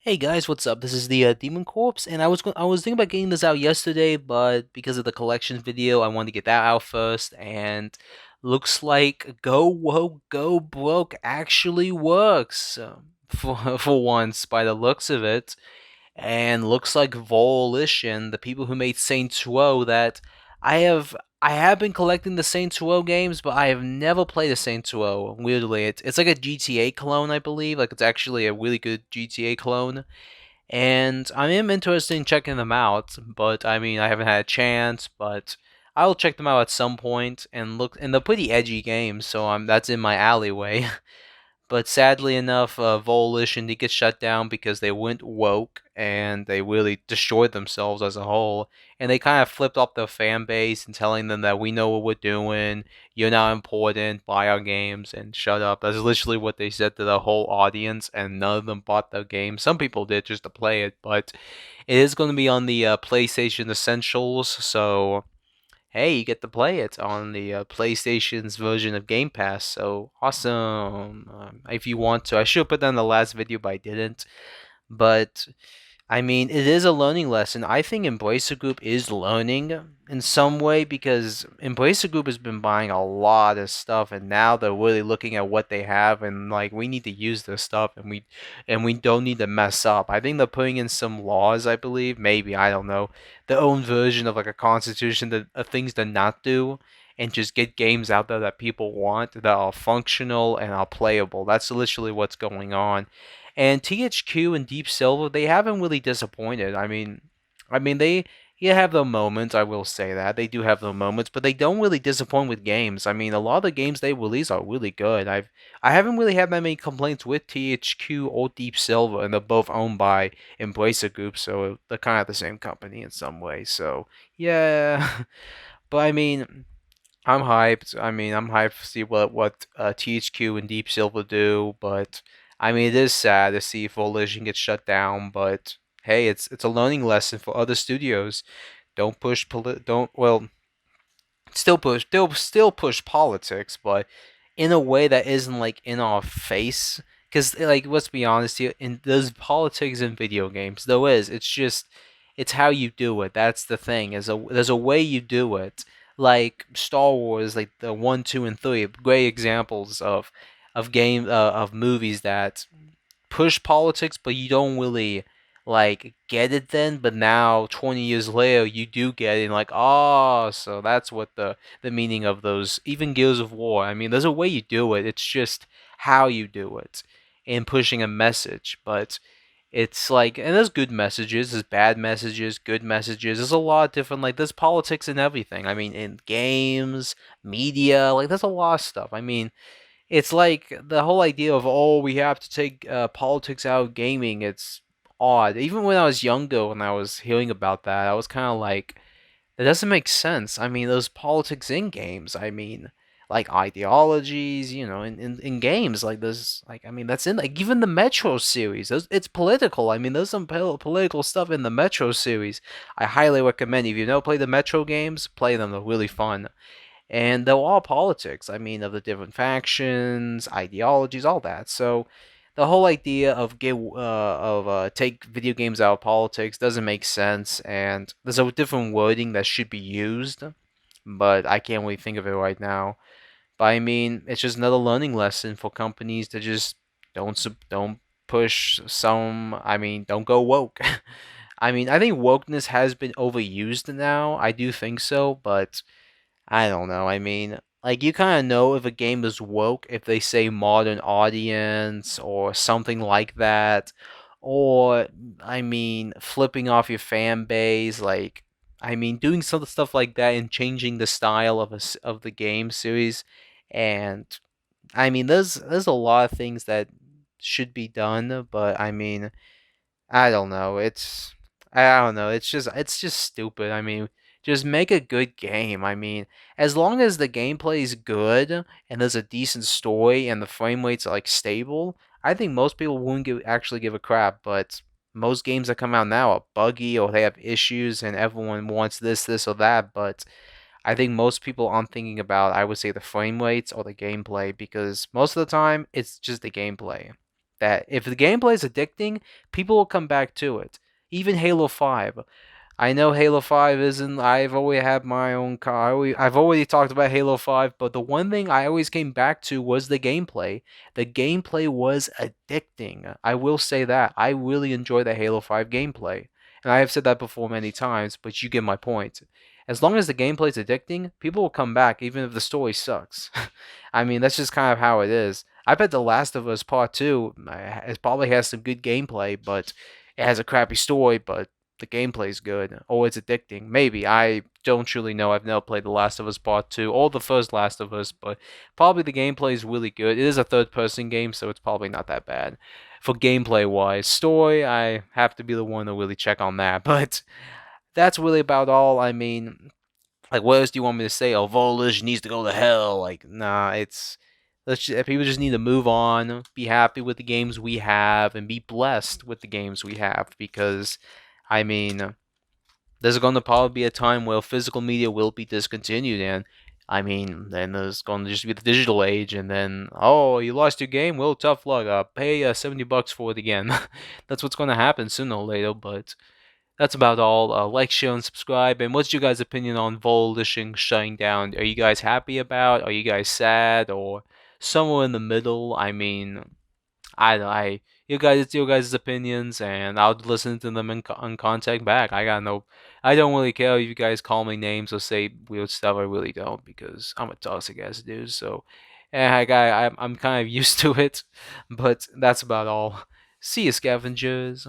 Hey guys, what's up? This is the Demon Corpse, and I was thinking about getting this out yesterday, but because of the collections video, I wanted to get that out first. And looks like Go Woke Go Broke actually works for once by the looks of it. And looks like Volition, the people who made Saints Row, that I have I have been collecting the Saints Row games, but I have never played a Saints Row. Weirdly, it's like a GTA clone, I believe. Like it's actually a really good GTA clone, and I am interested in checking them out. But I mean, I haven't had a chance, but I'll check them out at some point and look. And they're pretty edgy games, so that's in my alleyway. But sadly enough, Volition did get shut down because they went woke and they really destroyed themselves as a whole. And they kind of flipped off their fan base and telling them that we know what we're doing, you're not important, buy our games and shut up. That's literally what they said to the whole audience, and none of them bought the game. Some people did just to play it, but it is going to be on the PlayStation Essentials, so hey, you get to play it on the PlayStation's version of Game Pass. So awesome! If you want to, I should have put that in the last video, but I didn't. But I mean, it is a learning lesson. I think Embracer Group is learning in some way because Embracer Group has been buying a lot of stuff, and now they're really looking at what they have and like we need to use this stuff, and we don't need to mess up. I think they're putting in some laws, I believe, maybe I don't know, their own version of like a constitution that of things to not do, and just get games out there that people want that are functional and are playable. That's literally what's going on. And THQ and Deep Silver, they haven't really disappointed. I mean they have their moments, I will say that. They do have their moments, but they don't really disappoint with games. I mean, a lot of the games they release are really good. I haven't really had that many complaints with THQ or Deep Silver, and they're both owned by Embracer Group, so they're kind of the same company in some ways. So, yeah. But I mean, I'm hyped. I'm hyped to see what THQ and Deep Silver do, but I mean, it is sad to see Volition get shut down. But hey, it's a learning lesson for other studios. Don't push don't still push politics, but in a way that isn't like in our face. Because like, let's be honest here, there's politics in video games. There is. It's just it's how you do it. That's the thing. There's a way you do it. Like Star Wars, like the 1, 2, and 3, great examples of movies that push politics, but you don't really like get it then. But now, 20 years later, you do get it. And like, oh, so that's what the meaning of those. Even Gears of War. I mean, there's a way you do it. It's just how you do it and pushing a message. But it's like, and there's good messages, there's bad messages, good messages. There's a lot of different, like, there's politics in everything. I mean, in games, media, like, there's a lot of stuff. I mean, it's like the whole idea of, oh, we have to take politics out of gaming. It's odd. Even when I was younger, when I was hearing about that, I was kind of like, that doesn't make sense. I mean, there's politics in games. I mean, like ideologies, in games. Like there's like, I mean, that's in like even the Metro series. It's political. I mean, there's some political stuff in the Metro series. I highly recommend. If you don't play the Metro games, play them. They're really fun, and they're all politics. I mean, of the different factions, ideologies, all that. So the whole idea of take video games out of politics doesn't make sense, and there's a different wording that should be used, but I can't really think of it right now. But I mean, it's just another learning lesson for companies to just don't push some. I mean, don't go woke. I mean, I think wokeness has been overused now. I do think so, but I don't know. I mean, like you kind of know if a game is woke if they say modern audience or something like that, or I mean, flipping off your fan base. Like, I mean, doing some stuff like that and changing the style of the game series. And I mean, there's a lot of things that should be done, but I mean, I don't know. I don't know. It's just stupid. I mean, just make a good game. I mean, as long as the gameplay is good and there's a decent story and the frame rates are like stable, I think most people wouldn't actually give a crap. But most games that come out now are buggy or they have issues and everyone wants this, or that. But I think most people aren't thinking about, I would say, the frame rates or the gameplay because most of the time it's just the gameplay. that if the gameplay is addicting, people will come back to it. Even Halo 5. I know Halo 5 isn't. I've always had my own car. I've already talked about Halo 5, but the one thing I always came back to was the gameplay. The gameplay was addicting. I will say that. I really enjoy the Halo 5 gameplay. And I have said that before many times, but you get my point. As long as the gameplay is addicting, people will come back even if the story sucks. I mean, that's just kind of how it is. I bet The Last of Us Part 2 it probably has some good gameplay, but it has a crappy story, but the gameplay's good, or it's addicting. Maybe. I don't truly know. I've never played The Last of Us Part 2 or the first Last of Us, but probably the gameplay is really good. It is a third person game, so it's probably not that bad. For gameplay wise, story, I have to be the one to really check on that, but that's really about all. I mean, like, what else do you want me to say? Oh, Volish needs to go to hell. Like, nah, people just need to move on, be happy with the games we have, and be blessed with the games we have. Because, I mean, there's going to probably be a time where physical media will be discontinued, and I mean, then there's going to just be the digital age, and then, oh, you lost your game? Well, tough luck. Pay $70 for it again. That's what's going to happen sooner or later, but that's about all. Like, share, and subscribe. And what's your guys' opinion on Volition shutting down? Are you guys happy about? Are you guys sad? Or somewhere in the middle? I mean, it's your guys' opinions, and I'll listen to them and contact back. I don't really care if you guys call me names or say weird stuff. I really don't, because I'm a toxic ass dude. So, I'm kind of used to it. But that's about all. See you, scavengers.